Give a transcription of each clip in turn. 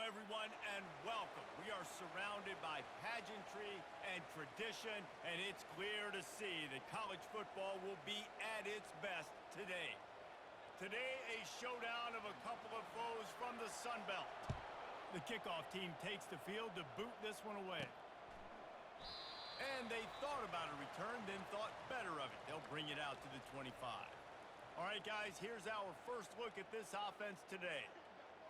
everyone, and welcome. We are surrounded by pageantry and tradition, and it's clear to see that college football will be at its best today. Today, a showdown of a couple of foes from the Sun Belt. The kickoff team takes the field to boot this one away. And they thought about a return, then thought better of it. They'll bring it out to the 25. All right, guys, here's our first look at this offense today.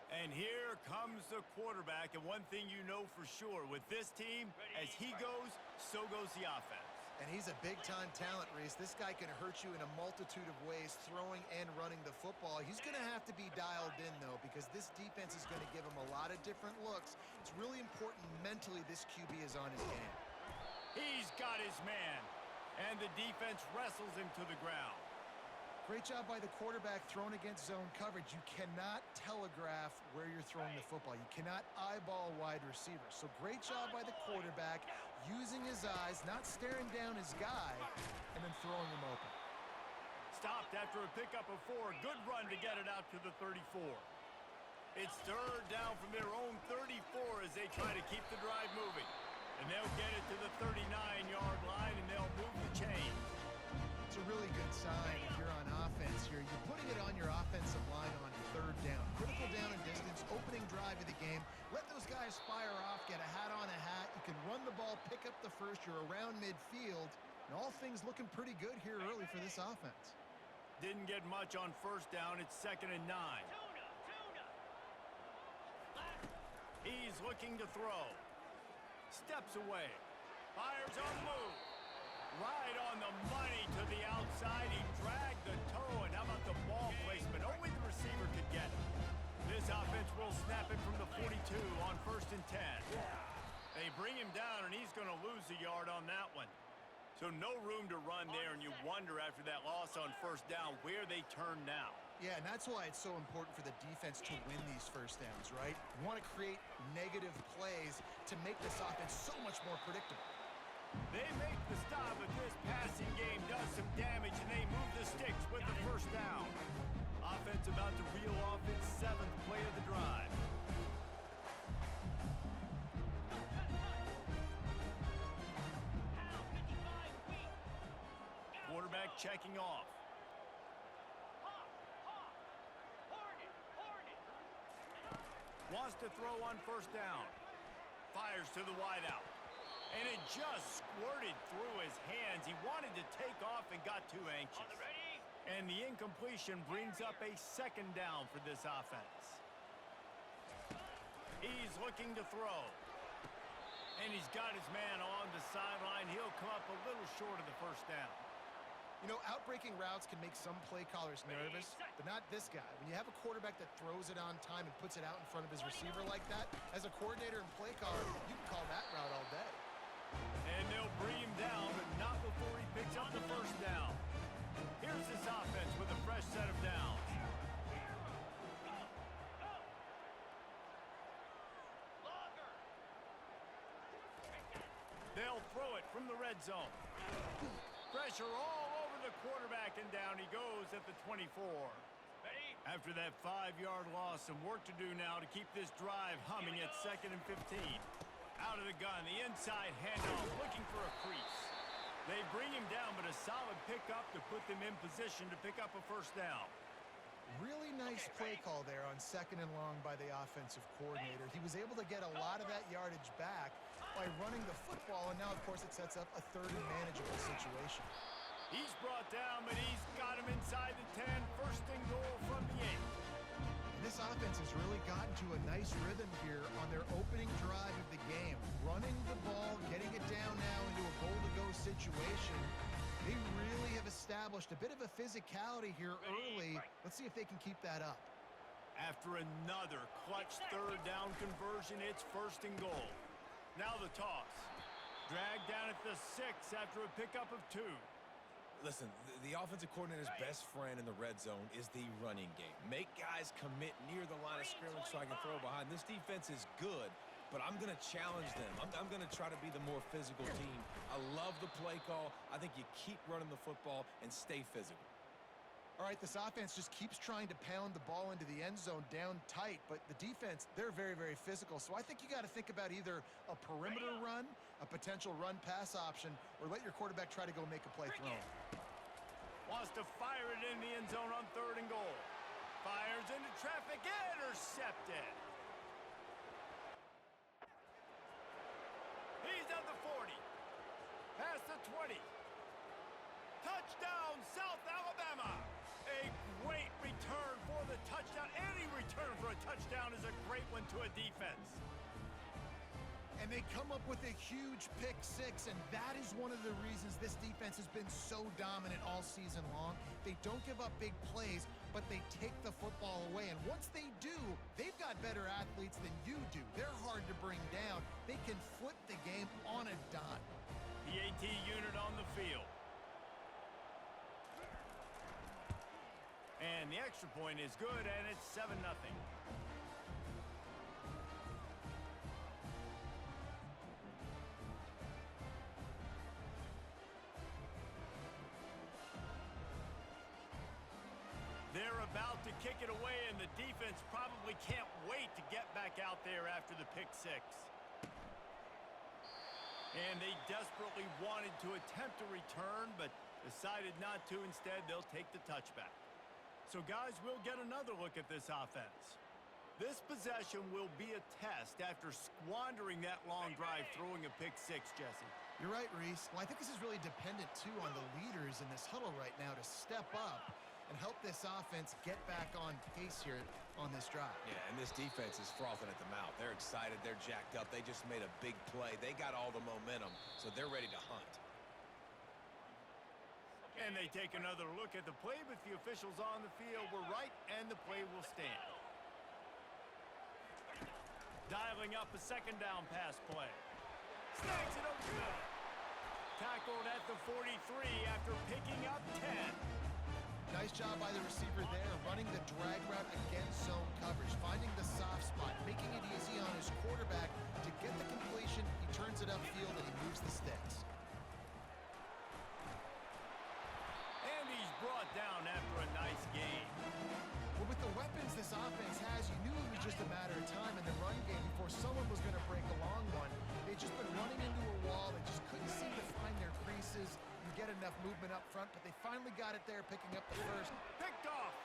And here comes the quarterback, and one thing you know for sure, with this team, as he goes, so goes the offense. And he's a big-time talent, Reese. This guy can hurt you in a multitude of ways, throwing and running the football. He's going to have to be dialed in, though, because this defense is going to give him a lot of different looks. It's really important mentally this QB is on his game. He's got his man, and the defense wrestles him to the ground. Great job by the quarterback throwing against zone coverage. You cannot telegraph where you're throwing the football. You cannot eyeball wide receivers. So great job by the quarterback using his eyes, not staring down his guy, and then throwing him open. Stopped after a pickup of 4. Good run to get it out to the 34. It's third down from their own 34 as they try to keep the drive moving. And they'll get it to the 39-yard line, and they'll move the chains. It's a really good sign if you're on offense here. You're putting it on your offensive line on third down. Critical down and distance, opening drive of the game. Let those guys fire off, get a hat on a hat. You can run the ball, pick up the first. You're around midfield. And all things looking pretty good here early for this offense. Didn't get much on first down. It's 2nd and 9. He's looking to throw. Steps away. Fires on the move. Right on the money to the outside. He dragged the toe, and how about the ball placement? Only the receiver could get it. This offense will snap it from the 42 on 1st and 10. They bring him down, and he's going to lose a yard on that one. So no room to run there, and you wonder after that loss on first down where they turn now. Yeah, and that's why it's so important for the defense to win these first downs, right? You want to create negative plays to make this offense so much more predictable. They make the stop, but this passing game does some damage, and they move the sticks with the first down. Offense about to reel off its 7th play of the drive. Quarterback checking off. Wants to throw on first down. Fires to the wideout. And it just squirted through his hands. He wanted to take off and got too anxious. And the incompletion brings up a 2nd down for this offense. He's looking to throw. And he's got his man on the sideline. He'll come up a little short of the first down. You know, outbreaking routes can make some play callers nervous, but not this guy. When you have a quarterback that throws it on time and puts it out in front of his receiver like that, as a coordinator and play caller, you can call that route all day. And they'll bring him down, but not before he picks up the first down. Here's this offense with a fresh set of downs. They'll throw it from the red zone. Pressure all over the quarterback, and down he goes at the 24. After that 5-yard loss, some work to do now to keep this drive humming at 2nd and 15. Out of the gun, the inside handoff, looking for a crease. They bring him down, but a solid pickup to put them in position to pick up a first down. Really nice play call there on 2nd and long by the offensive coordinator. He was able to get a lot of that yardage back by running the football, and now, of course, it sets up a 3rd and manageable situation. He's brought down, but he's got him inside the 10, 1st and goal from the 8. And this offense has really gotten to a nice rhythm here on their opening drive of the game. Running the ball, getting it down now into a goal-to-go situation. They really have established a bit of a physicality here early. Let's see if they can keep that up. After another clutch 3rd down conversion, it's 1st and goal. Now the toss. Dragged down at the 6 after a pickup of 2. Listen, the offensive coordinator's best friend in the red zone is the running game. Make guys commit near the line of scrimmage so I can throw behind. This defense is good, but I'm going to challenge them. I'm going to try to be the more physical team. I love the play call. I think you keep running the football and stay physical. All right, this offense just keeps trying to pound the ball into the end zone down tight, but the defense, they're very, very physical. So I think you got to think about either a perimeter run, a potential run-pass option, or let your quarterback try to go make a play thrown. Wants to fire it in the end zone on 3rd and goal. Fires into traffic, intercepted. He's at the 40. Past the 20. Touchdown, South Alabama. A great return for the touchdown. Any return for a touchdown is a great one to a defense. And they come up with a huge pick six, and that is one of the reasons this defense has been so dominant all season long. They don't give up big plays, but they take the football away. And once they do, they've got better athletes than you do. They're hard to bring down. They can flip the game on a dime. The AT unit on the field. And the extra point is good, and it's 7-0. They're about to kick it away, and the defense probably can't wait to get back out there after the pick six. And they desperately wanted to attempt a return, but decided not to. Instead, they'll take the touchback. So, guys, we'll get another look at this offense. This possession will be a test after squandering that long drive throwing a pick six, Jesse. You're right, Reese. Well, I think this is really dependent, too, on the leaders in this huddle right now to step up and help this offense get back on pace here on this drive. Yeah, and this defense is frothing at the mouth. They're excited. They're jacked up. They just made a big play. They got all the momentum, so they're ready to hunt. And they take another look at the play, but the officials on the field were right, and the play will stand. Dialing up a 2nd down pass play. Snags it over the middle. Tackled at the 43 after picking up 10. Nice job by the receiver there, running the drag route against zone coverage, finding the soft spot, making it easy on his quarterback to get the completion. He turns it upfield, and he moves the sticks. And he's brought down after a nice gain. Well, with the weapons this offense has, you knew it was just a matter of time in the run game before someone was going to break a long one. They've just been running into a wall. They just couldn't seem to find their creases and get enough movement up front, but they finally got it there, picking up the first. Picked off.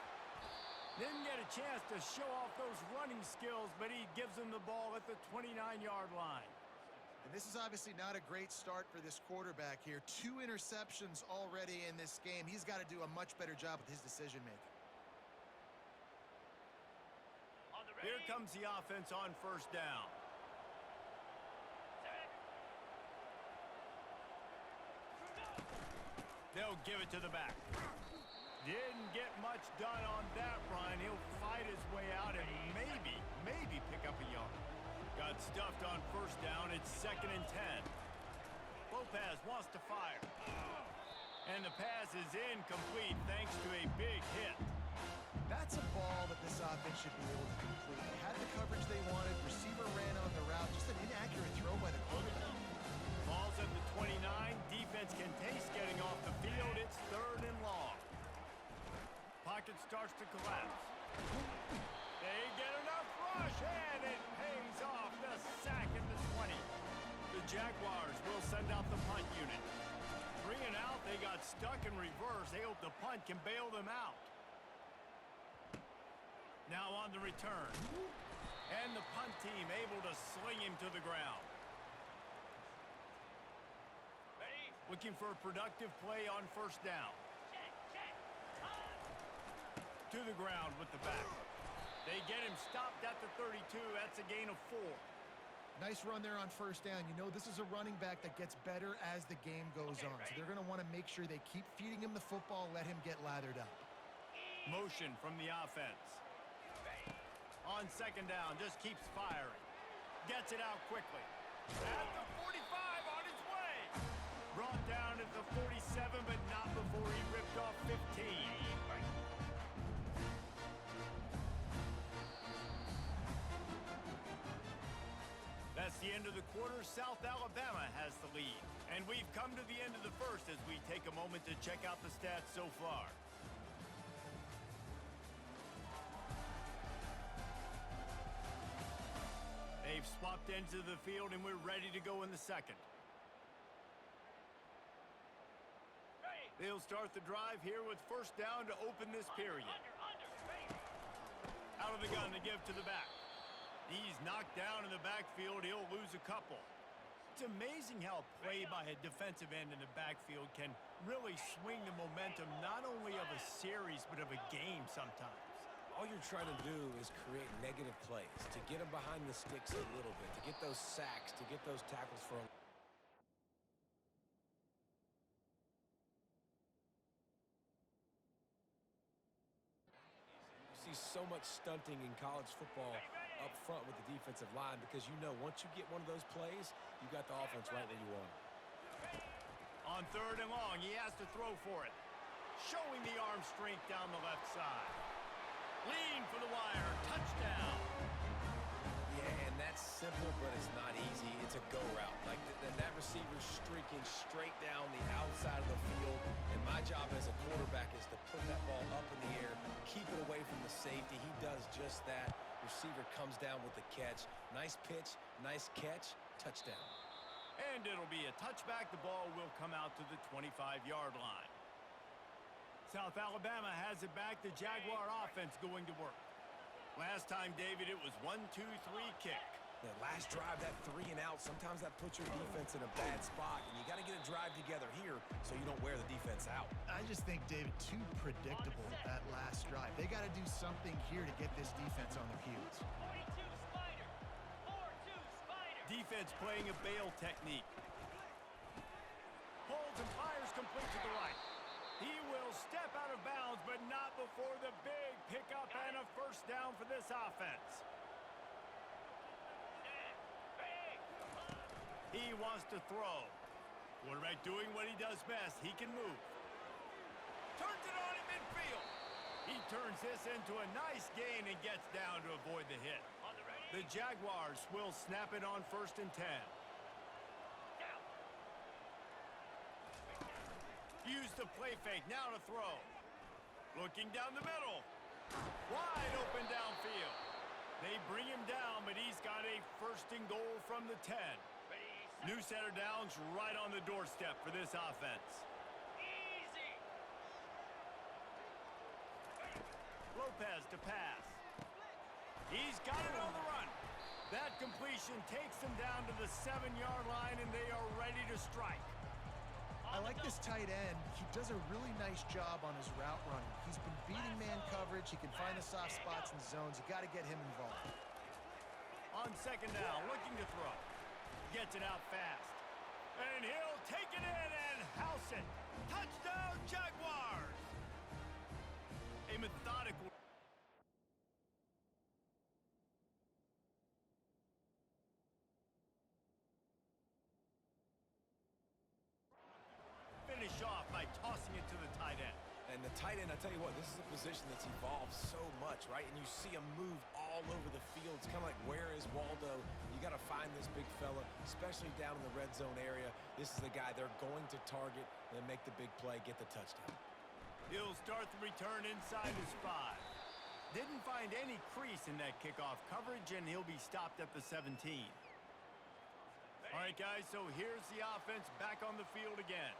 Didn't get a chance to show off those running skills, but he gives them the ball at the 29-yard line. And this is obviously not a great start for this quarterback here. 2 interceptions already in this game. He's got to do a much better job with his decision-making. Here comes the offense on 1st down. They'll give it to the back. Didn't get much done on that run. He'll fight his way out and maybe pick up a yard. Got stuffed on 1st down. It's 2nd and 10. Lopez wants to fire. And the pass is incomplete thanks to a big hit. That's a ball that this offense should be able to complete. They had the coverage they wanted. Receiver ran on the route. Just an inaccurate throw by the quarterback. Ball's at the 29. Defense can taste getting off the field. It's 3rd and long. Pocket starts to collapse. They get enough rush, and it pays off. The sack at the 20. The Jaguars will send out the punt unit. 3 and out. They got stuck in reverse. They hope the punt can bail them out. Now on the return. And the punt team able to sling him to the ground. Looking for a productive play on 1st down. To the ground with the back. They get him stopped at the 32. That's a gain of 4. Nice run there on 1st down. You know, this is a running back that gets better as the game goes on. So they're going to want to make sure they keep feeding him the football, let him get lathered up. Motion from the offense. On 2nd down, just keeps firing. Gets it out quickly. At the 45, on his way. Brought down at the 47, but not before he ripped off 15. That's the end of the quarter. South Alabama has the lead. And we've come to the end of the 1st as we take a moment to check out the stats so far. They've swapped ends of the field, and we're ready to go in the second. They'll start the drive here with first down to open this period. Out of the gun to give to the back. He's knocked down in the backfield. He'll lose a couple. It's amazing how a play by a defensive end in the backfield can really swing the momentum not only of a series but of a game sometimes. All you're trying to do is create negative plays, to get them behind the sticks a little bit, to get those sacks, to get those tackles for a... You see so much stunting in college football up front with the defensive line because you know once you get one of those plays, you got the offense right where you want it. On third and long, he has to throw for it. Showing the arm strength down the left side. Lean for the wire. Touchdown. Yeah, and that's simple, but it's not easy. It's a go route. Like that receiver's streaking straight down the outside of the field. And my job as a quarterback is to put that ball up in the air, keep it away from the safety. He does just that. Receiver comes down with the catch. Nice pitch, nice catch, touchdown. And it'll be a touchback. The ball will come out to the 25-yard line. South Alabama has it back. The Jaguar offense going to work. Last time, David, it was 1-2-3 kick. That last drive, that 3 and out, sometimes that puts your defense in a bad spot, and you got to get a drive together here so you don't wear the defense out. I just think, David, too predictable, that last drive. They got to do something here to get this defense on their heels. 42 spider. 4-2 spider. Defense playing a bail technique. Holds and fires complete to the right. He will step out of bounds, but not before the big pickup and a first down for this offense. He wants to throw. Quarterback doing what he does best. He can move. Turns it on in midfield. He turns this into a nice gain and gets down to avoid the hit. The Jaguars will snap it on 1st and 10. Use the play fake, now to throw. Looking down the middle. Wide open downfield. They bring him down, but he's got a 1st and goal from the 10. New set of downs right on the doorstep for this offense. Easy. Lopez to pass. He's got it on the run. That completion takes them down to the 7-yard line, and they are ready to strike. I like this tight end. He does a really nice job on his route running. He's been beating man coverage. He can find the soft spots in the zones. You got to get him involved. On 2nd down, looking to throw. Gets it out fast. And he'll take it in and house it. Touchdown, Jaguars! A methodical... finish off by tossing it to the tight end. And the tight end, I tell you what, this is a position that's evolved so much, right? And you see him move all over the field. It's kind of like, where is Waldo? You got to find this big fella, especially down in the red zone area. This is the guy they're going to target and make the big play, get the touchdown. He'll start the return inside his 5. Didn't find any crease in that kickoff coverage, and he'll be stopped at the 17. All right, guys, so here's the offense back on the field again.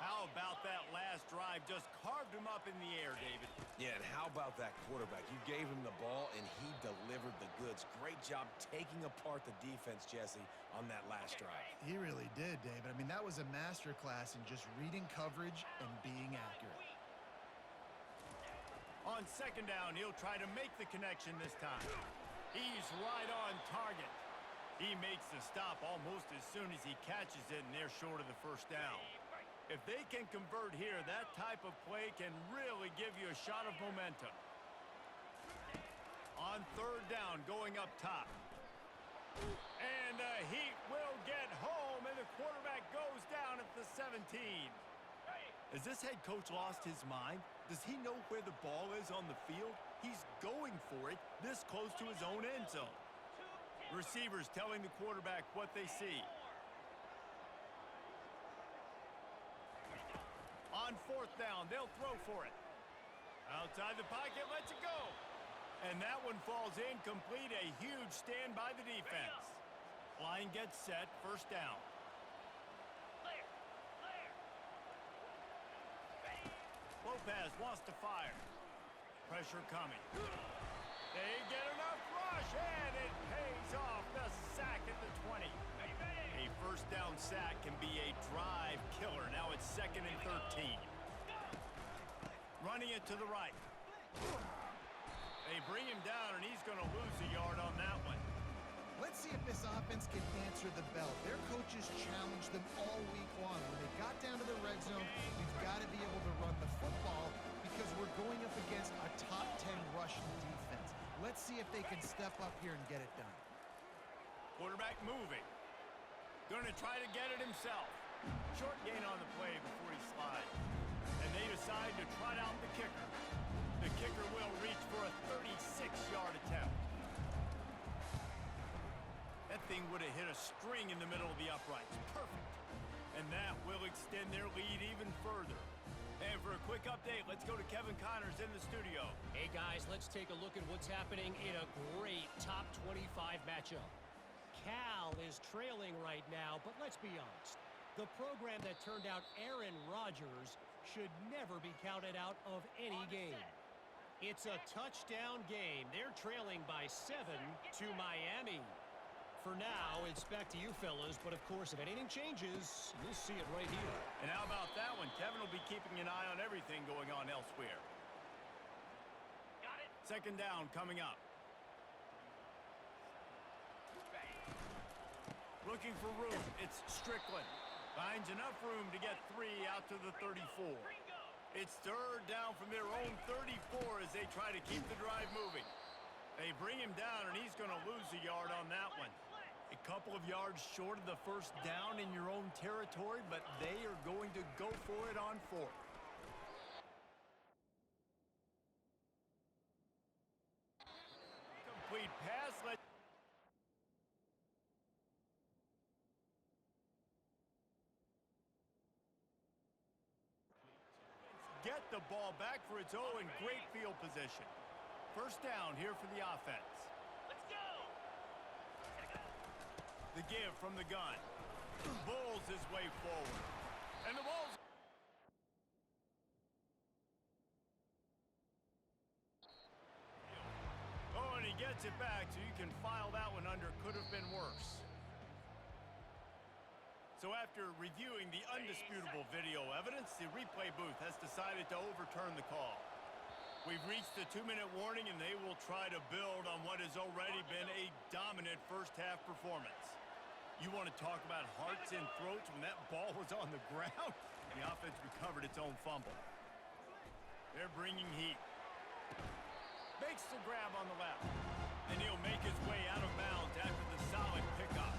How about that last drive? Just carved him up in the air, David. Yeah, and how about that quarterback? You gave him the ball, and he delivered the goods. Great job taking apart the defense, Jesse, on that last drive. He really did, David. I mean, that was a masterclass in just reading coverage and being accurate. On 2nd down, he'll try to make the connection this time. He's right on target. He makes the stop almost as soon as he catches it, and they're short of the first down. If they can convert here, that type of play can really give you a shot of momentum. On 3rd down, going up top. And the Heat will get home, and the quarterback goes down at the 17. Has this head coach lost his mind? Does he know where the ball is on the field? He's going for it this close to his own end zone. Receivers telling the quarterback what they see. On 4th down, they'll throw for it. Outside the pocket, lets it go. And that one falls incomplete. A huge stand by the defense. Line gets set, first down. Clear. Clear. Ready. Lopez wants to fire. Pressure coming. They get enough rush, and it pays off. The sack at the 20. Ready, ready. A first down sack can be a drive killer. Now it's 2nd and 13. Running it to the right. They bring him down, and he's going to lose a yard on that one. Let's see if this offense can answer the bell. Their coaches challenged them all week long. When they got down to the red zone, we've got to be able to run the football because we're going up against a top 10 rushing defense. Let's see if they can step up here and get it done. Quarterback moving. Going to try to get it himself. Short gain on the play before he slides. And they decide to trot out the kicker. The kicker will reach for a 36-yard attempt. That thing would have hit a string in the middle of the uprights. Perfect. And that will extend their lead even further. And for a quick update, let's go to Kevin Connors in the studio. Hey guys, let's take a look at what's happening in a great top 25 matchup. Cal is trailing right now, but let's be honest. The program that turned out Aaron Rodgers should never be counted out of any game. It's a touchdown game. They're trailing by 7 to Miami. For now, it's back to you fellas, but of course, if anything changes, you'll see it right here. And how about that one? Kevin will be keeping an eye on everything going on elsewhere. Got it. 2nd down coming up. Looking for room. It's Strickland. Finds enough room to get 3 out to the 34. Bingo. It's 3rd down from their own 34 as they try to keep the drive moving. They bring him down, and he's going to lose a yard on that one. A couple of yards short of the first down in your own territory, but they are going to go for it on 4th. Complete pass. Get the ball back for its own great field position. First down here for the offense. Let's go. The give from the gun. Bulls his way forward. And the ball's... Oh, and he gets it back, so you can file that one under could have been worse. So after reviewing the undisputable video evidence, the replay booth has decided to overturn the call. We've reached the 2-minute warning, and they will try to build on what has already been a dominant first-half performance. You want to talk about hearts and throats when that ball was on the ground? The offense recovered its own fumble. They're bringing heat. Makes the grab on the left. And he'll make his way out of bounds after the solid pickup.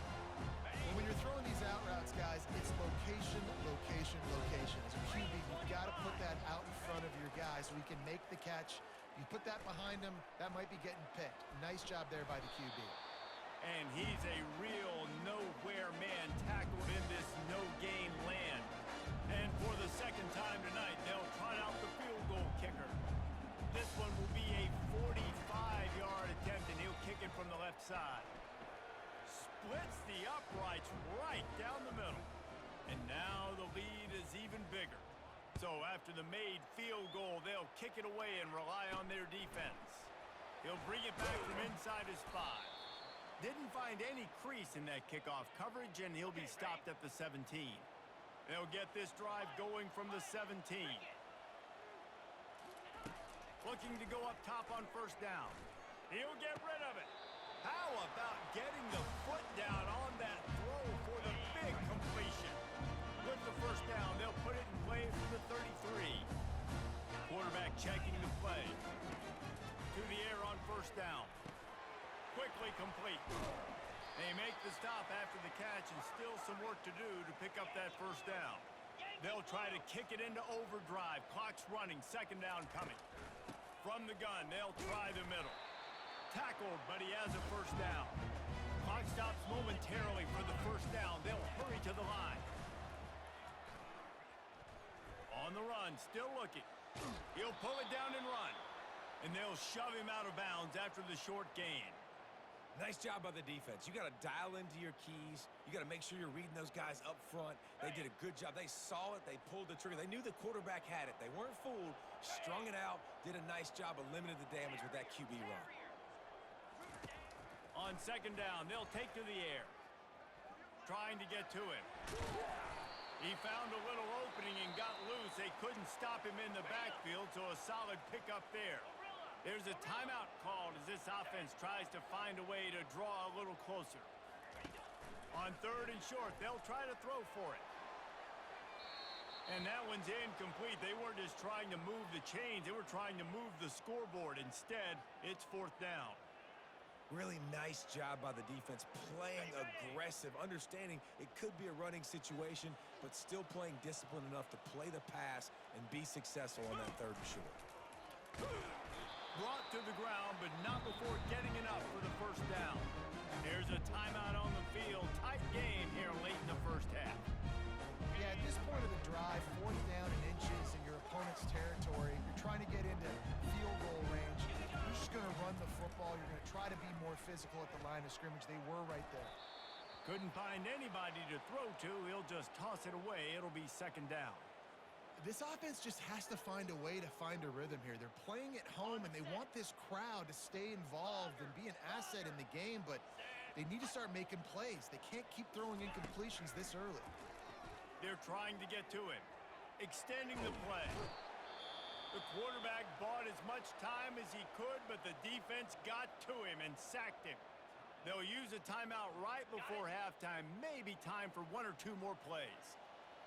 When you're throwing these out routes, guys, it's location, location, location. As a QB, you've got to put that out in front of your guy so he can make the catch. You put that behind him, that might be getting picked. Nice job there by the QB. And he's a real nowhere man tackled in this no-gain land. And for the 2nd time tonight, they'll trot out the field goal kicker. This one will be a 45-yard attempt, and he'll kick it from the left side. Splits the uprights right down the middle. And now the lead is even bigger. So after the made field goal, they'll kick it away and rely on their defense. He'll bring it back from inside his 5. Didn't find any crease in that kickoff coverage, and he'll be stopped at the 17. They'll get this drive going from the 17. Looking to go up top on first down. He'll get rid of it. How about getting the foot down on that throw for the big completion? With the first down, they'll put it in play from the 33. Quarterback checking the play. To the air on first down. Quickly complete. They make the stop after the catch, and still some work to do to pick up that first down. They'll try to kick it into overdrive. Clock's running. 2nd down coming. From the gun, they'll try the middle. Tackled, but he has a first down. Clock stops momentarily for the first down. They'll hurry to the line. On the run, still looking. He'll pull it down and run. And they'll shove him out of bounds after the short gain. Nice job by the defense. You got to dial into your keys. You got to make sure you're reading those guys up front. They did a good job. They saw it. They pulled the trigger. They knew the quarterback had it. They weren't fooled. Strung it out. Did a nice job of limiting the damage with that QB run. On second down, they'll take to the air. Trying to get to him. He found a little opening and got loose. They couldn't stop him in the backfield, so a solid pickup there. There's a timeout called as this offense tries to find a way to draw a little closer. On third and short, they'll try to throw for it. And that one's incomplete. They weren't just trying to move the chains. They were trying to move the scoreboard. Instead, it's fourth down. Really nice job by the defense, playing aggressive, understanding it could be a running situation, but still playing disciplined enough to play the pass and be successful on that third and short. Brought to the ground, but not before getting enough for the first down. There's a timeout on the field. Tight game here late in the first half. Yeah, at this point of the drive, fourth down and inches in your opponent's territory, you're trying to get into field goal range. You're just going to run the football. You're going to try to be more physical at the line of scrimmage. They were right there. Couldn't find anybody to throw to. He'll just toss it away. It'll be second down. This offense just has to find a way to find a rhythm here. They're playing at home, and they want this crowd to stay involved and be an asset in the game, but they need to start making plays. They can't keep throwing incompletions this early. They're trying to get to him. Extending the play. The quarterback bought as much time as he could, but the defense got to him and sacked him. They'll use a timeout right before halftime. Maybe time for one or two more plays.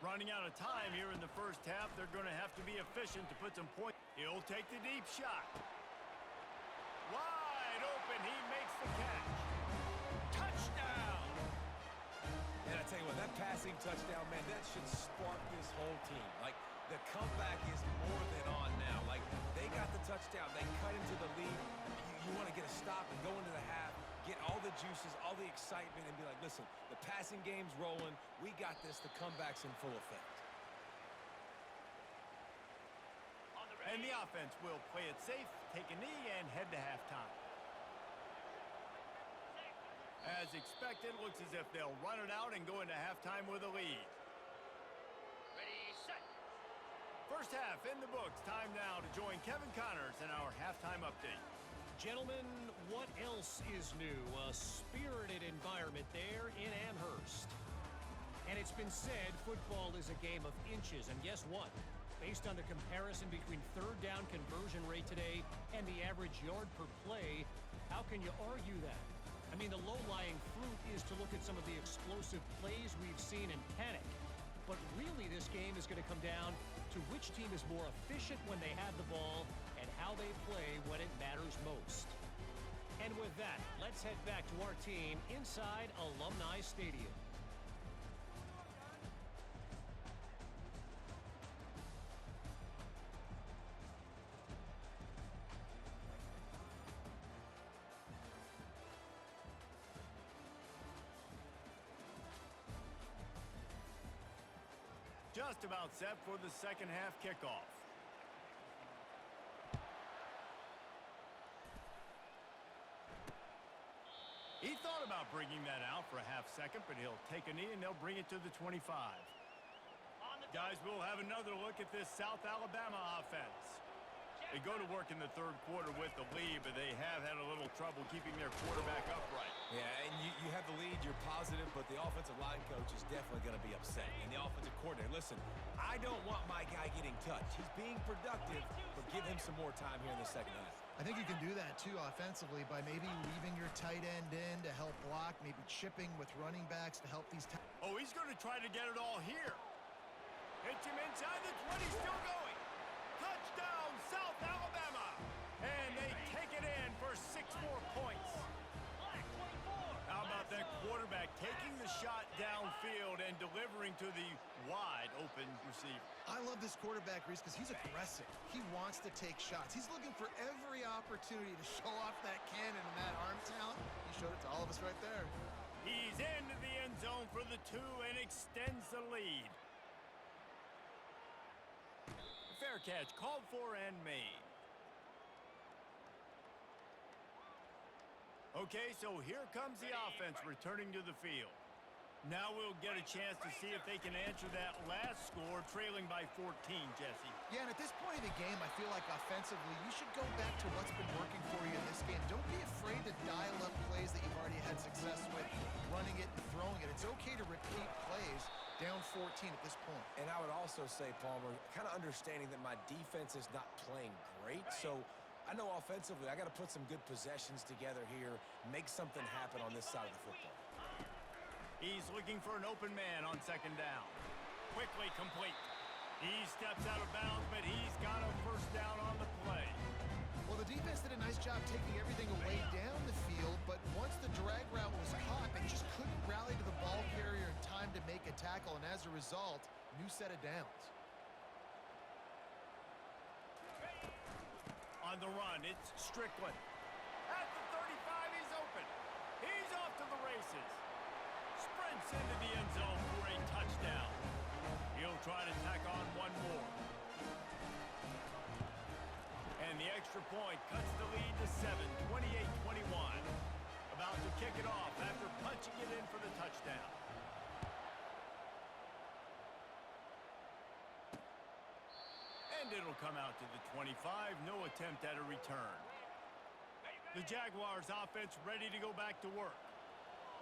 Running out of time here in the first half, they're going to have to be efficient to put some points. He'll take the deep shot. Wide open, he makes the catch. Touchdown! And I tell you what, that passing touchdown, man, that should spark this whole team. Like, the comeback is more than on now. Like, they got the touchdown. They cut into the lead. You want to get a stop and go into the half, get all the juices, all the excitement, and be like, listen, the passing game's rolling. We got this. The comeback's in full effect. And the offense will play it safe, take a knee, and head to halftime. As expected, looks as if they'll run it out and go into halftime with a lead. Ready, set. First half in the books. Time now to join Kevin Connors in our halftime update. Gentlemen, what else is new? A spirited environment there in Amherst. And it's been said football is a game of inches. And guess what? Based on the comparison between third down conversion rate today and the average yard per play, how can you argue that? I mean, the low-lying fruit is to look at some of the explosive plays we've seen and panic. But really, this game is going to come down to which team is more efficient when they have the ball and how they play when it matters most. And with that, let's head back to our team inside Alumni Stadium. Just about set for the second half kickoff. He thought about bringing that out for a half second, but he'll take a knee and they'll bring it to the 25. Guys, we'll have another look at this South Alabama offense. They go to work in the third quarter with the lead, but they have had a little trouble keeping their quarterback upright. Yeah, and you have the lead, you're positive, but the offensive line coach is definitely going to be upset. And the offensive coordinator, listen, I don't want my guy getting touched. He's being productive, but give him some more time here in the second half. I think you can do that, too, offensively, by maybe leaving your tight end in to help block, maybe chipping with running backs to help these. Oh, he's going to try to get it all here. Hits him inside the 20, still going. Touchdown, South Alabama. And they take it in for 6 more points. How about that quarterback taking the shot downfield and delivering to the wide open receiver? I love this quarterback, Reese, because he's aggressive. He wants to take shots. He's looking for every opportunity to show off that cannon and that arm talent. He showed it to all of us right there. He's into the end zone for the 2 and extends the lead. Fair catch called for and made. Okay, so here comes the offense returning to the field. Now we'll get a chance to see if they can answer that last score, trailing by 14, Jesse. Yeah, and at this point in the game, I feel like offensively, you should go back to what's been working for you in this game. Don't be afraid to dial up plays that you've already had success with, running it and throwing it. It's okay to repeat plays down 14 at this point. And I would also say, Palmer, kind of understanding that my defense is not playing great, so I know offensively I got to put some good possessions together here, make something happen on this side of the football. He's looking for an open man on second down. Quickly complete. He steps out of bounds, but he's got a first down on the play. Well, the defense did a nice job taking everything away down the field, but once the drag route was caught, they just couldn't rally to the ball carrier in time to make a tackle, and as a result, new set of downs. On the run, it's Strickland. At the 35, he's open. He's off to the races. Sprints into the end zone for a touchdown. He'll try to tack on one more. And the extra point cuts the lead to 7, 28-21. About to kick it off after punching it in for the touchdown. And it'll come out to the 25. No attempt at a return. The Jaguars offense ready to go back to work.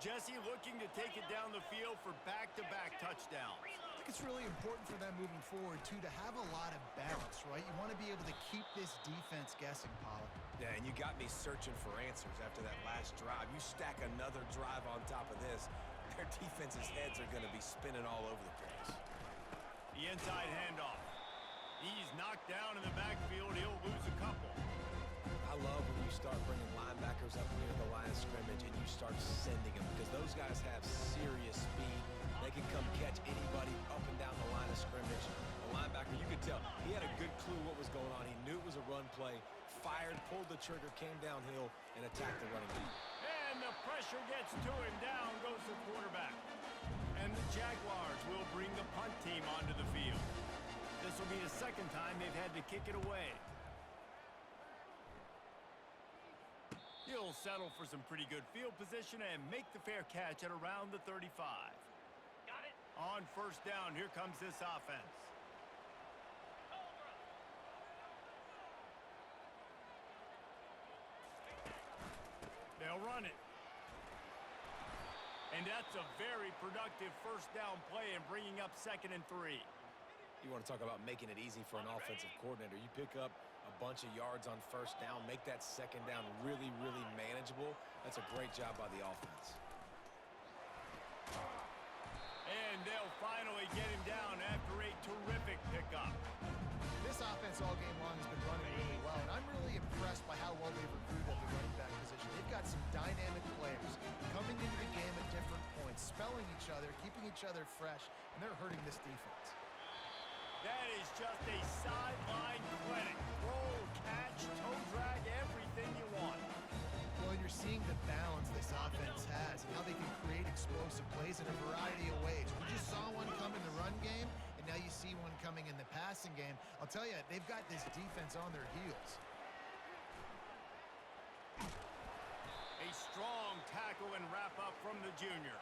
Jesse looking to take it down the field for back-to-back touchdowns. I think it's really important for them moving forward, too, to have a lot of balance, right? You want to be able to keep this defense guessing, Pollard. Yeah, and you got me searching for answers after that last drive. You stack another drive on top of this, their defense's heads are going to be spinning all over the place. The inside handoff. He's knocked down in the backfield. He'll lose a couple. I love when you start bringing linebackers up near the line of scrimmage and you start sending them because those guys have serious speed. They can come catch anybody up and down the line of scrimmage. The linebacker, you could tell, he had a good clue what was going on. He knew it was a run play, fired, pulled the trigger, came downhill, and attacked the running back. And the pressure gets to him. Down goes the quarterback. And the Jaguars will bring the punt team onto the field. This will be the second time they've had to kick it away. He'll settle for some pretty good field position and make the fair catch at around the 35. Got it. On first down, here comes this offense. They'll run it. And that's a very productive first down play and bringing up 2nd and 3. You want to talk about making it easy for an offensive coordinator. You pick up a bunch of yards on first down, make that second down really, really manageable. That's a great job by the offense. And they'll finally get him down after a terrific pickup. This offense all game long has been running really well, and I'm really impressed by how well they've recruited at the running back position. They've got some dynamic players coming into the game at different points, spelling each other, keeping each other fresh, and they're hurting this defense. That is just a sideline clinic. Roll, catch, toe drag, everything you want. Well, and you're seeing the balance this offense has and how they can create explosive plays in a variety of ways. We just saw one come in the run game, and now you see one coming in the passing game. I'll tell you, they've got this defense on their heels. A strong tackle and wrap up from the junior.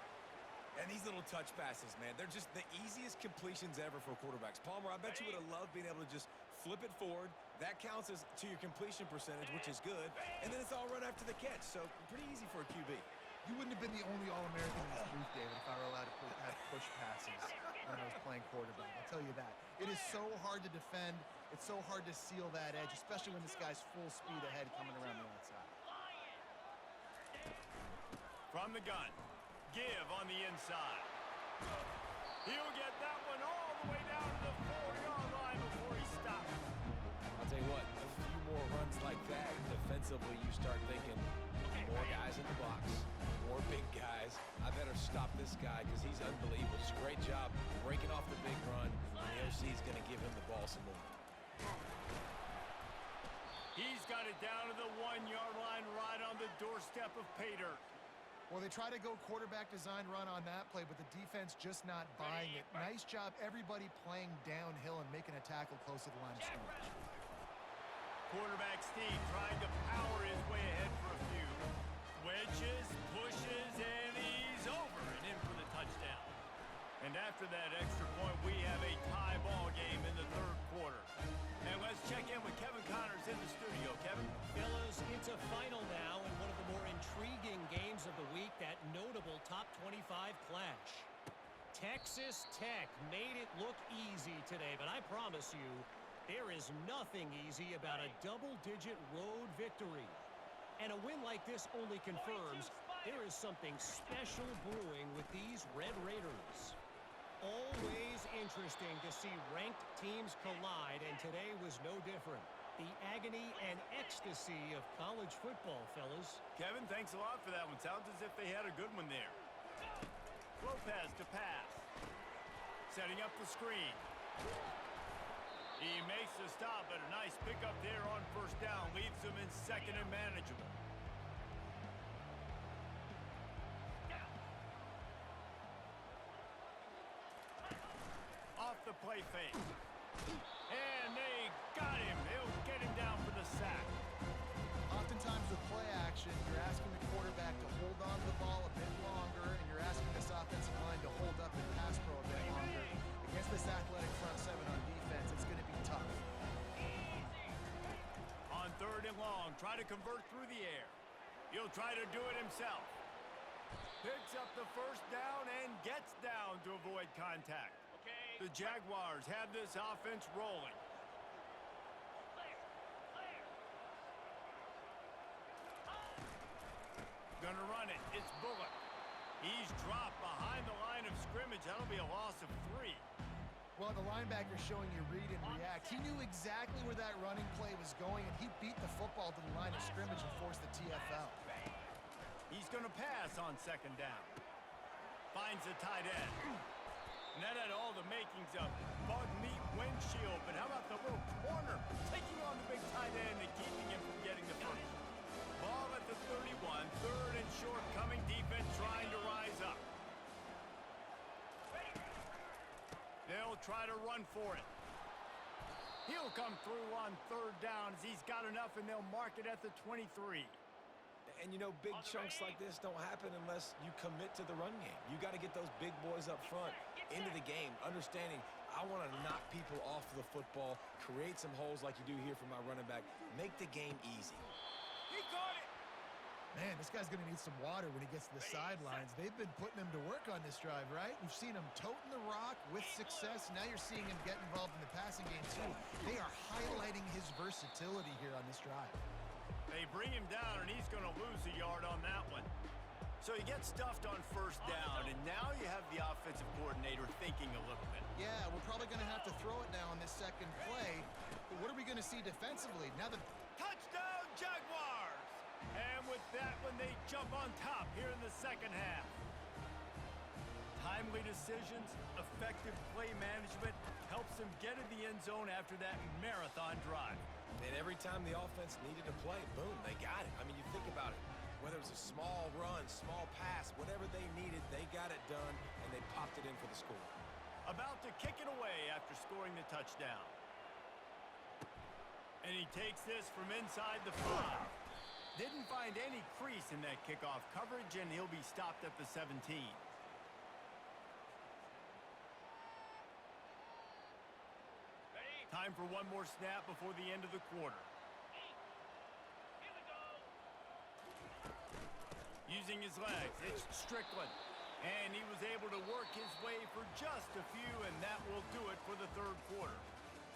And these little touch passes, man, they're just the easiest completions ever for quarterbacks. Palmer, I bet you would have loved being able to just flip it forward. That counts as to your completion percentage, which is good. And then it's all run after the catch, so pretty easy for a QB. You wouldn't have been the only All-American in this booth, David, if I were allowed to have push passes when I was playing quarterback. I'll tell you that. It is so hard to defend. It's so hard to seal that edge, especially when this guy's full speed ahead coming around the outside. From the gun. Give on the inside. He'll get that one all the way down to the 4-yard line before he stops. I'll tell you what, a few more runs like that, defensively you start thinking more guys in the box, more big guys. I better stop this guy because he's unbelievable. Just a great job breaking off the big run. And the OC is going to give him the ball some more. He's got it down to the 1-yard line right on the doorstep of pay dirt. Well, they try to go quarterback design run on that play, but the defense just not buying it. Nice job, everybody playing downhill and making a tackle close to the line of scrimmage. Quarterback Steve trying to power his way ahead for a few. Wedge after that extra point, we have a tie ball game in the third quarter. And let's check in with Kevin Connors in the studio. Kevin? Fellas, it's a final now in one of the more intriguing games of the week, that notable top 25 clash. Texas Tech made it look easy today, but I promise you, there is nothing easy about a double-digit road victory. And a win like this only confirms there is something special brewing with these Red Raiders. Always interesting to see ranked teams collide, and today was no different. The agony and ecstasy of college football, fellas. Kevin, thanks a lot for that one. Sounds as if they had a good one there. Lopez to pass. Setting up the screen. He makes the stop, but a nice pickup there on first down. Leaves him in second and manageable. Off the play fake. And they got him. They'll get him down for the sack. Oftentimes with play action, you're asking the quarterback to hold on to the ball a bit longer, and you're asking this offensive line to hold up in pass pro a bit longer. Against this athletic front seven on defense, it's going to be tough. On third and long, try to convert through the air. He'll try to do it himself. Picks up the first down and gets down to avoid contact. The Jaguars have this offense rolling. Gonna run it. It's Bullock. He's dropped behind the line of scrimmage. That'll be a loss of 3. Well, the linebacker's showing you read and react. He knew exactly where that running play was going, and he beat the football to the line of scrimmage and forced the TFL. He's going to pass on second down. Finds a tight end. And that had all the makings of bug meat windshield. But how about the little corner taking on the big tight end and keeping him from getting the first? Ball at the 31. Third and short coming. Defense trying to rise up. They'll try to run for it. He'll come through on third down as he's got enough, and they'll mark it at the 23. And, you know, big chunks like this don't happen unless you commit to the run game. You got to get those big boys up front into the game, understanding I want to knock people off the football, create some holes like you do here for my running back, make the game easy. He caught it! Man, this guy's going to need some water when he gets to the sidelines. They've been putting him to work on this drive, right? We've seen him toting the rock with success. Now you're seeing him get involved in the passing game, too. They are highlighting his versatility here on this drive. They bring him down, and he's going to lose a yard on that one. So he gets stuffed on first down, and now you have the offensive coordinator thinking a little bit. Yeah, we're probably going to have to throw it now on this second play. But what are we going to see defensively? Now the Touchdown, Jaguars! And with that one, they jump on top here in the second half. Timely decisions, effective play management helps them get in the end zone after that marathon drive. And every time the offense needed to play, boom, they got it. I mean, you think about it. Whether it was a small run, small pass, whatever they needed, they got it done, and they popped it in for the score. About to kick it away after scoring the touchdown. And he takes this from inside the 5. Didn't find any crease in that kickoff coverage, and he'll be stopped at the 17. Time for one more snap before the end of the quarter. Here we go. Using his legs, it's Strickland. And he was able to work his way for just a few, and that will do it for the third quarter.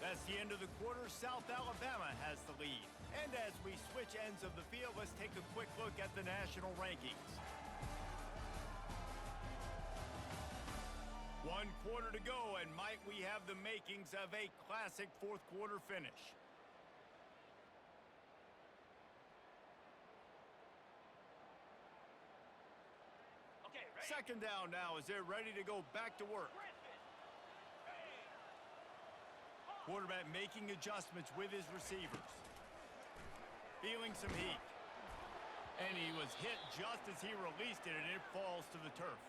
That's the end of the quarter. South Alabama has the lead. And as we switch ends of the field, let's take a quick look at the national rankings. 1 quarter to go, and might we have the makings of a classic fourth quarter finish. Okay, ready? Second down now as they're ready to go back to work. Griffin. Hey. Quarterback making adjustments with his receivers. Feeling some heat. And he was hit just as he released it, and it falls to the turf.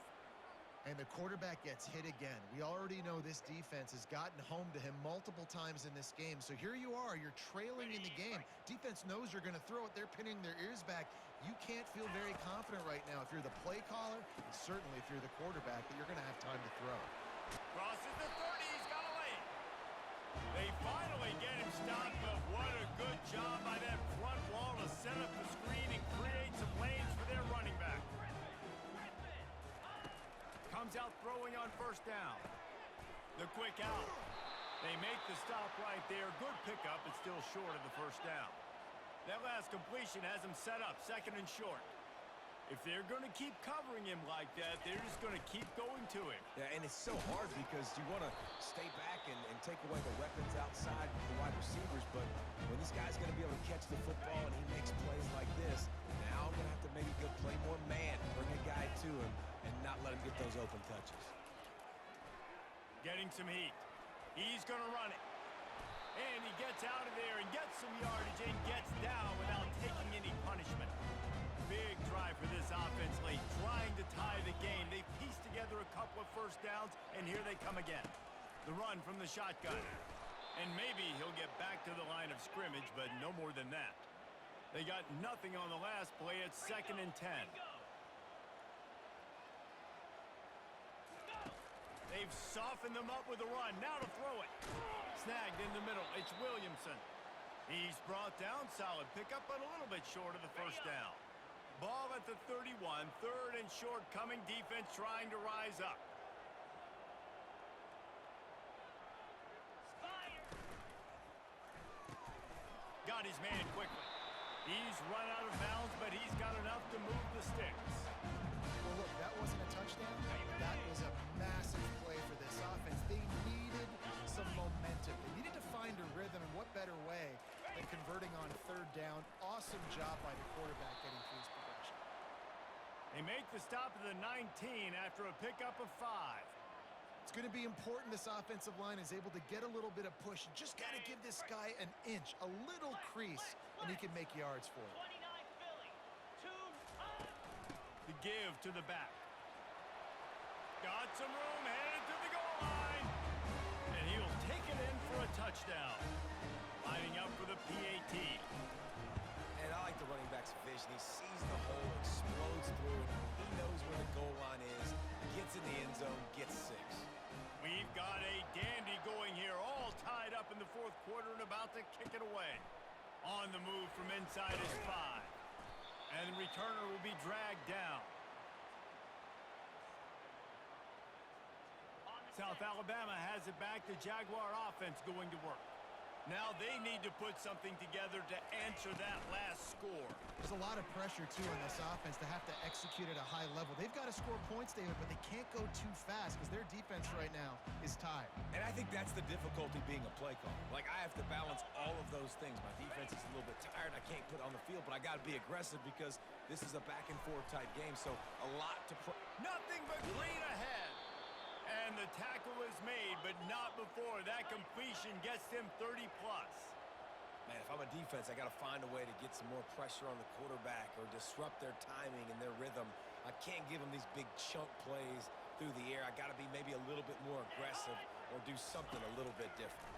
And the quarterback gets hit again. We already know this defense has gotten home to him multiple times in this game. So here you are, you're trailing in the game. Defense knows you're going to throw it. They're pinning their ears back. You can't feel very confident right now if you're the play caller, and certainly if you're the quarterback, that you're going to have time to throw. Crosses the 30. He's got a lane. They finally get him stopped, but what a good job by that front wall to set up the screen and create some lanes for their running back. Comes out throwing on first down. The quick out. They make the stop right there. Good pickup, but still short of the first down. That last completion has him set up, second and short. If they're going to keep covering him like that, they're just going to keep going to him. Yeah, and it's so hard because you want to stay back and take away the weapons outside the wide receivers, but when this guy's going to be able to catch the football and he makes plays like this, now I'm going to have to maybe go play more man, bring a guy to him, and not let him get those open touches. Getting some heat. He's going to run it. And he gets out of there and gets some yardage and gets down without taking any punishment. Big drive for this offense late, trying to tie the game. They pieced together a couple of first downs, and here they come again. The run from the shotgun. And maybe he'll get back to the line of scrimmage, but no more than that. They got nothing on the last play. It's 2nd and 10. They've softened them up with a run. Now to throw it. Snagged in the middle. It's Williamson. He's brought down. Solid pickup, but a little bit short of the first down. Ball at the 31. 3rd and short coming. Defense trying to rise up. Got his man quickly. He's run out of bounds, but he's got enough to move the sticks. Well, look, that wasn't a touchdown. That was a massive play for this offense. They needed some momentum. They needed to find a rhythm, and what better way than converting on 3rd down. Awesome job by the quarterback getting through his progression. They make the stop at the 19 after a pickup of 5. It's going to be important this offensive line is able to get a little bit of push. You just got to give this guy an inch, a little crease, and he can make yards for it. The give to the back. Got some room, headed to the goal line. And he'll take it in for a touchdown. Lining up for the PAT. And I like the running back's vision. He sees the hole, explodes through it. He knows where the goal line is, gets in the end zone, gets 6. We've got a dandy going here, all tied up in the 4th quarter and about to kick it away. On the move from inside is 5. And the returner will be dragged down. South Alabama has it back. The Jaguar offense going to work. Now they need to put something together to answer that last score. There's a lot of pressure, too, on this offense to have to execute at a high level. They've got to score points, David, but they can't go too fast because their defense right now is tired. And I think that's the difficulty being a play caller. Like, I have to balance all of those things. My defense is a little bit tired. I can't put it on the field, but I got to be aggressive because this is a back-and-forth type game, so a lot to... Nothing but green ahead. And the tackle is made, but not before. That completion gets them 30-plus. Man, if I'm a defense, I got to find a way to get some more pressure on the quarterback or disrupt their timing and their rhythm. I can't give them these big chunk plays through the air. I got to be maybe a little bit more aggressive or do something a little bit different.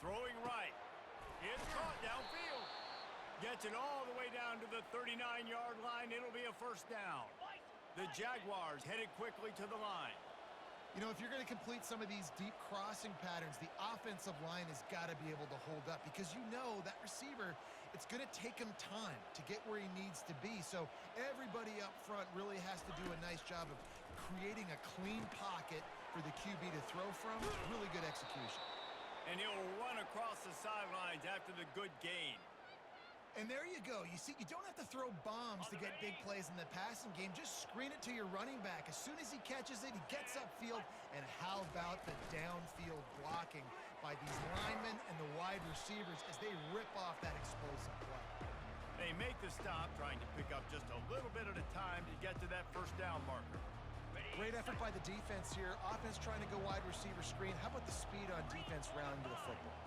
Throwing right. It's caught downfield. Gets it all the way down to the 39-yard line. It'll be a first down. The Jaguars headed quickly to the line. You know, if you're going to complete some of these deep crossing patterns, the offensive line has got to be able to hold up because you know that receiver, it's going to take him time to get where he needs to be. So everybody up front really has to do a nice job of creating a clean pocket for the QB to throw from. Really good execution. And he'll run across the sidelines after the good gain. And there you go. You see, you don't have to throw bombs to get big plays in the passing game. Just screen it to your running back. As soon as he catches it, he gets upfield. And how about the downfield blocking by these linemen and the wide receivers as they rip off that explosive play. They make the stop, trying to pick up just a little bit at a time to get to that first down marker. Great effort by the defense here. Offense trying to go wide receiver screen. How about the speed on defense rounding to the football?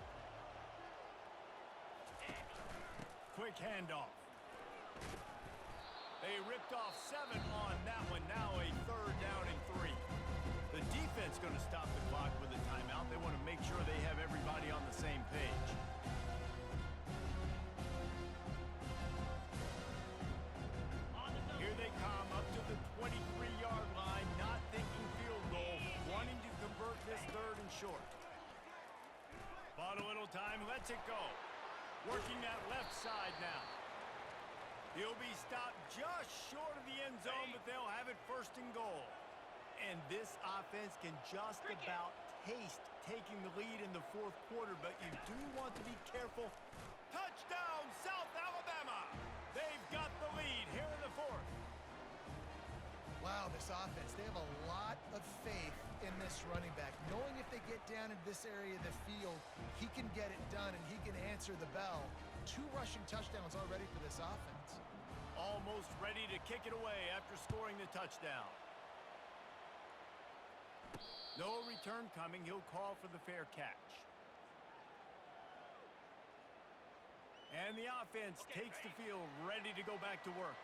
Quick handoff. They ripped off 7 on that one. Now a 3rd down and 3. The defense going to stop the clock with a timeout. They want to make sure they have everybody on the same page. Here they come up to the 23-yard line, not thinking lets it go. Working that left side now. He'll be stopped just short of the end zone, but they'll have it first and goal. And this offense can just about taste taking the lead in the fourth quarter, but you do want to be careful. Touchdown, South Alabama! They've got the lead here in the fourth. Wow, this offense, they have a lot of faith in this running back, knowing if they get down into this area of the field, he can get it done and he can answer the bell. 2 rushing touchdowns already for this offense. Almost ready to kick it away after scoring the touchdown. No return coming. He'll call for the fair catch. And the offense takes the field, ready to go back to work.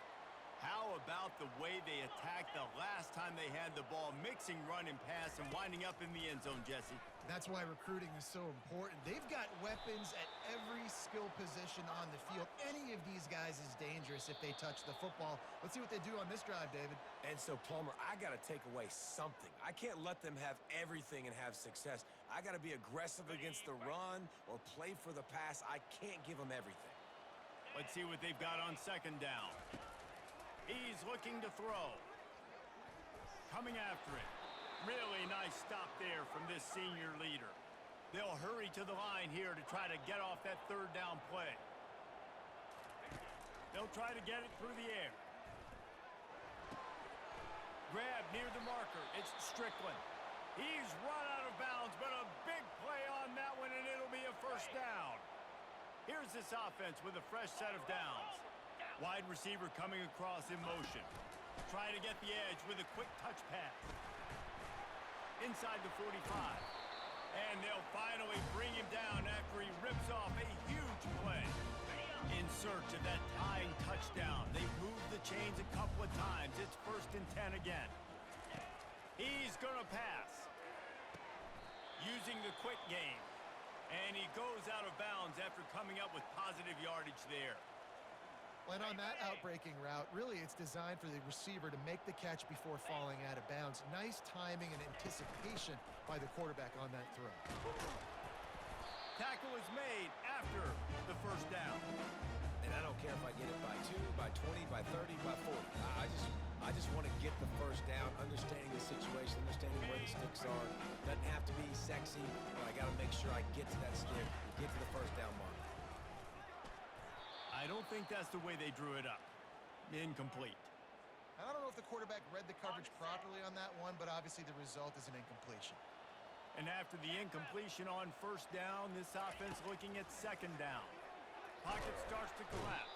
How about the way they attacked the last time they had the ball, mixing run and pass and winding up in the end zone, Jesse? That's why recruiting is so important. They've got weapons at every skill position on the field. Any of these guys is dangerous if they touch the football. Let's see what they do on this drive, David. And so, Plummer, I got to take away something. I can't let them have everything and have success. I got to be aggressive against the run or play for the pass. I can't give them everything. Let's see what they've got on second down. He's looking to throw. Coming after it. Really nice stop there from this senior leader. They'll hurry to the line here to try to get off that third down play. They'll try to get it through the air. Grab near the marker. It's Strickland. He's run out of bounds, but a big play on that one, and it'll be a first down. Here's this offense with a fresh set of downs. Wide receiver coming across in motion. Try to get the edge with a quick touch pass. Inside the 45. And they'll finally bring him down after he rips off a huge play. In search of that tying touchdown. They've moved the chains a couple of times. It's 1st and 10 again. He's going to pass. Using the quick game. And he goes out of bounds after coming up with positive yardage there. And on that outbreaking route, really it's designed for the receiver to make the catch before falling out of bounds. Nice timing and anticipation by the quarterback on that throw. Tackle is made after the first down. And I don't care if I get it by 2, by 20, by 30, by 40. I just want to get the first down, understanding the situation, understanding where the sticks are. Doesn't have to be sexy, but I got to make sure I get to that stick, get to the first down mark. I don't think that's the way they drew it up. Incomplete. I don't know if the quarterback read the coverage properly on that one, but obviously the result is an incompletion. And after the incompletion on first down, this offense looking at second down. Pocket starts to collapse.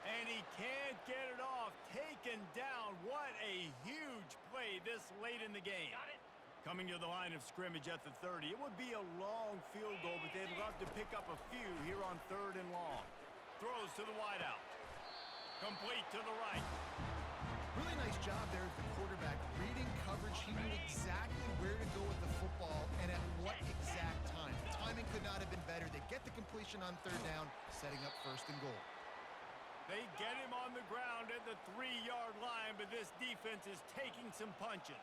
And he can't get it off. Taken down. What a huge play this late in the game. Coming to the line of scrimmage at the 30. It would be a long field goal, but they'd love to pick up a few here on 3rd and long. Throws to the wideout. Complete to the right. Really nice job there of the quarterback. Reading coverage, he knew exactly where to go with the football and at what exact time. The timing could not have been better. They get the completion on 3rd down, setting up 1st and goal. They get him on the ground at the 3-yard line, but this defense is taking some punches.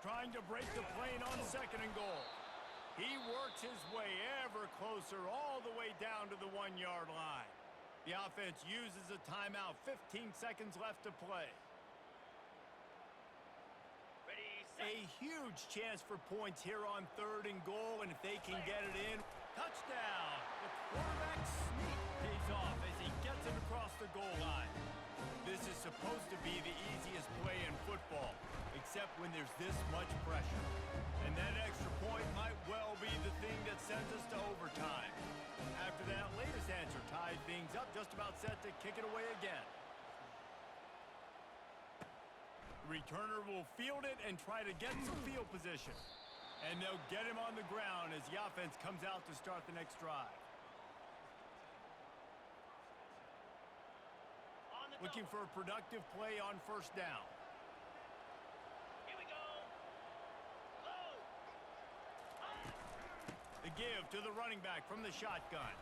Trying to break the plane on 2nd and goal. He works his way ever closer all the way down to the 1-yard line. The offense uses a timeout. 15 seconds left to play. A huge chance for points here on 3rd and goal, and if they can get it in, touchdown. The quarterback sneak pays off as he gets it across the goal line. This is supposed to be the easiest play in football, except when there's this much pressure. And that extra point might well be the thing that sends us to overtime. After that latest answer tied things up, just about set to kick it away again. Returner will field it and try to get some field position. And they'll get him on the ground as the offense comes out to start the next drive. Looking for a productive play on 1st down. give to the running back from the shotgun.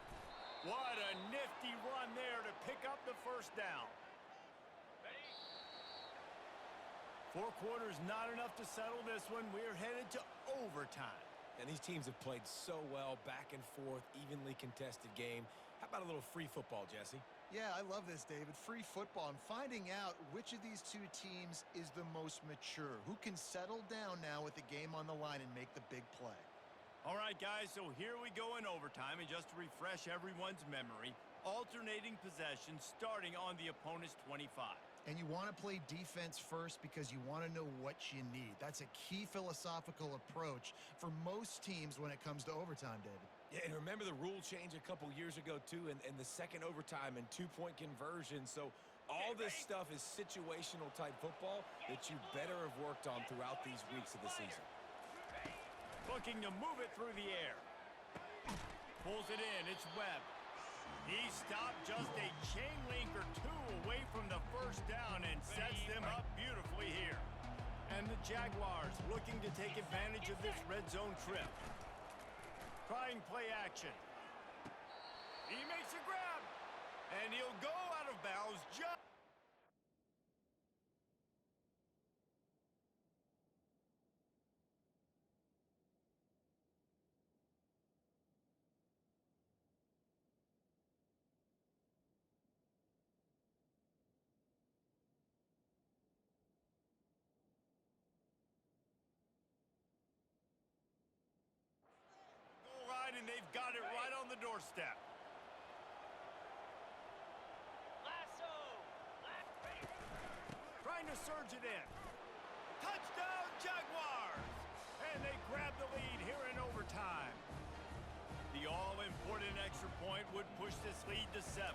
What a nifty run there to pick up the first down. Ready? 4 quarters not enough to settle this one. We're headed to overtime. And these teams have played so well, back and forth, evenly contested game. How about a little free football, Jesse? Yeah, I love this, David. Free football and finding out which of these two teams is the most mature. Who can settle down now with the game on the line and make the big play. All right, guys, so here we go in overtime. And just to refresh everyone's memory, alternating possessions starting on the opponent's 25. And you want to play defense first because you want to know what you need. That's a key philosophical approach for most teams when it comes to overtime, David. Yeah, and remember the rule change a couple years ago, too, and the second overtime and two-point conversion. So all this stuff is situational type football that you better have worked on throughout these weeks of the season. Looking to move it through the air. Pulls it in. It's Webb. He stopped just a chain link or two away from the first down and sets them up beautifully here. And the Jaguars looking to take advantage of this red zone trip. Trying play action. He makes a grab. And he'll go out of bounds just... and they've got it right on the doorstep. Lasso! Trying to surge it in. Touchdown, Jaguars! And they grab the lead here in overtime. The all-important extra point would push this lead to 7.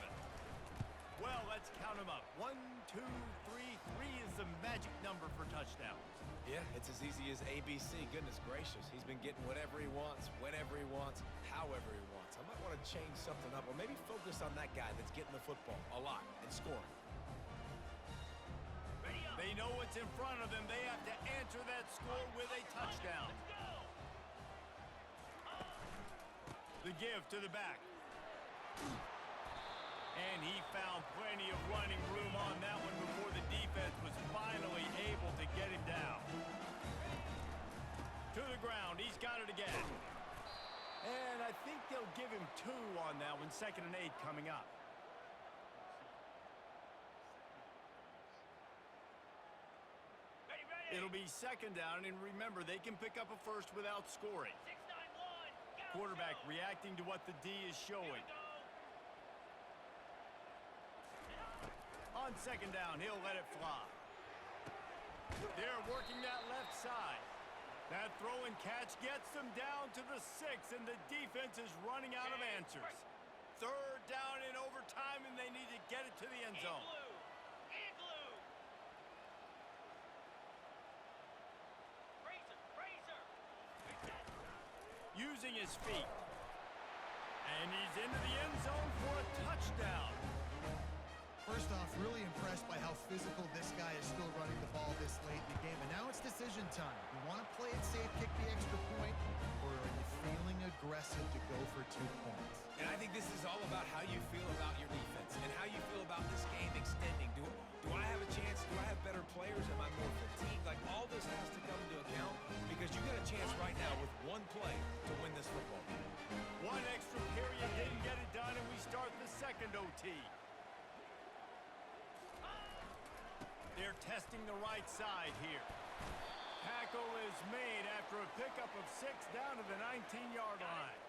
Well, let's count them up. 1, 2, 3. 3 is the magic number for touchdowns. Yeah, it's as easy as ABC. Goodness gracious. He's been getting whatever he wants, whenever he wants, however he wants. I might want to change something up or maybe focus on that guy that's getting the football a lot and scoring. Ready up. They know what's in front of them. They have to answer that score with a touchdown. Let's go! The give to the back. And he found plenty of running room on that one before the defense was finally able to get him down. To the ground. He's got it again. And I think they'll give him 2 on that one. 2nd and 8 coming up. Ready, ready! It'll be 2nd down, and remember, they can pick up a first without scoring. 6-9-1. Quarterback reacting to what the D is Here we showing. go. On 2nd down, he'll let it fly. They're working that left side. That throw and catch gets them down to the 6, and the defense is running out of answers. 3rd down in overtime, and they need to get it to the end zone. Igloo! Razor! Using his feet. And he's into the end zone for a touchdown. First off, really impressed by how physical this guy is still running the ball this late in the game. And now it's decision time. You want to play it safe, kick the extra point, or are you feeling aggressive to go for 2 points? And I think this is all about how you feel about your defense and how you feel about this game extending. Do I have a chance? Do I have better players? Am I more fatigued? Like, all this has to come into account because you got a chance right now with 1 play to win this football game. 1 extra period didn't get it done, and we start the 2nd OT. They're testing the right side here. Tackle is made after a pickup of 6 down to the 19-yard line.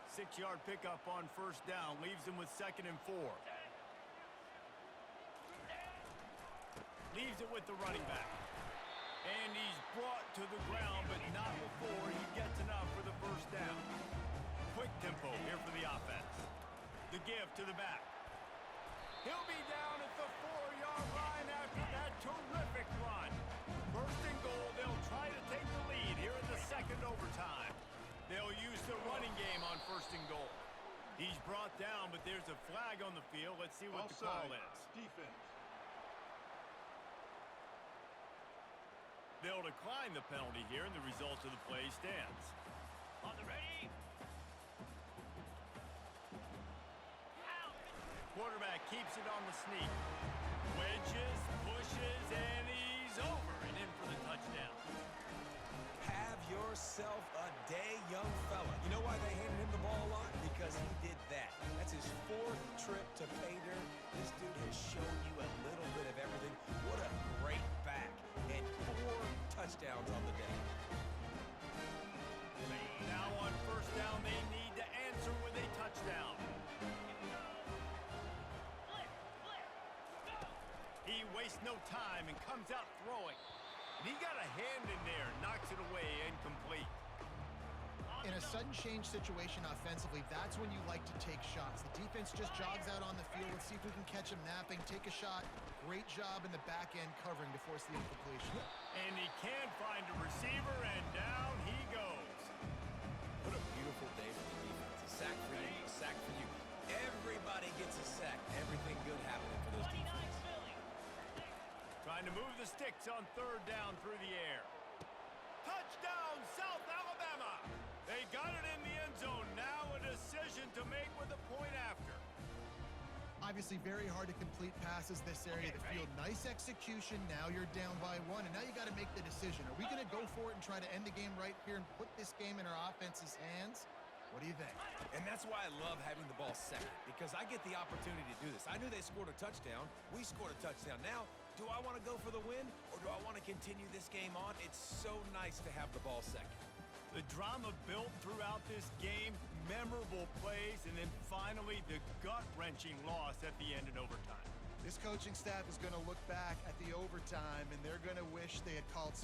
6-yard pickup on 1st down leaves them with 2nd and 4. Leaves it with the running back. And he's brought to the ground, but not before he gets enough for the 1st down. Quick tempo here for the offense. The give to the back. He'll be down at the 4-yard line after that terrific run. 1st and goal, they'll try to take the lead here in the 2nd overtime. They'll use the running game on 1st and goal. He's brought down, but there's a flag on the field. Let's see what the call is. Defense. They'll decline the penalty here, and the result of the play stands. On the ready? quarterback keeps it on the sneak. Wedges, pushes, and he's over and in for the touchdown. Have yourself a day, young fella. You know why they handed him the ball a lot? Because he did that. That's his 4th trip to pay dirt. This dude has shown you a little bit of everything. What a great back. And 4 touchdowns on the day. Now on first down, they need to answer with a touchdown. Flip, flip, go! He wastes no time and comes out throwing. And he got a hand in there, knocks it away, incomplete. In a sudden change situation offensively, that's when you like to take shots. The defense just jogs out on the field. Let's see if we can catch him napping. Take a shot. Great job in the back end covering to force the incompletion. And he can find a receiver, and down he goes. What a beautiful day for the defense. A sack for you, a sack for you. Everybody gets a sack. Everything good happening for those 29 defenses. Philly. Trying to move the sticks on third down through the air. Touchdown, South Alabama! They got it in the end zone. Now a decision to make with a point after. Obviously very hard to complete passes this area of the field. Nice execution. Now you're down by 1, and now you got to make the decision. Are we going to go for it and try to end the game right here and put this game in our offense's hands? What do you think? And that's why I love having the ball second, because I get the opportunity to do this. I knew they scored a touchdown. We scored a touchdown. Now, do I want to go for the win, or do I want to continue this game on? It's so nice to have the ball second. The drama built throughout this game, memorable plays, and then finally the gut-wrenching loss at the end in overtime. This coaching staff is going to look back at the overtime, and they're going to wish they had called some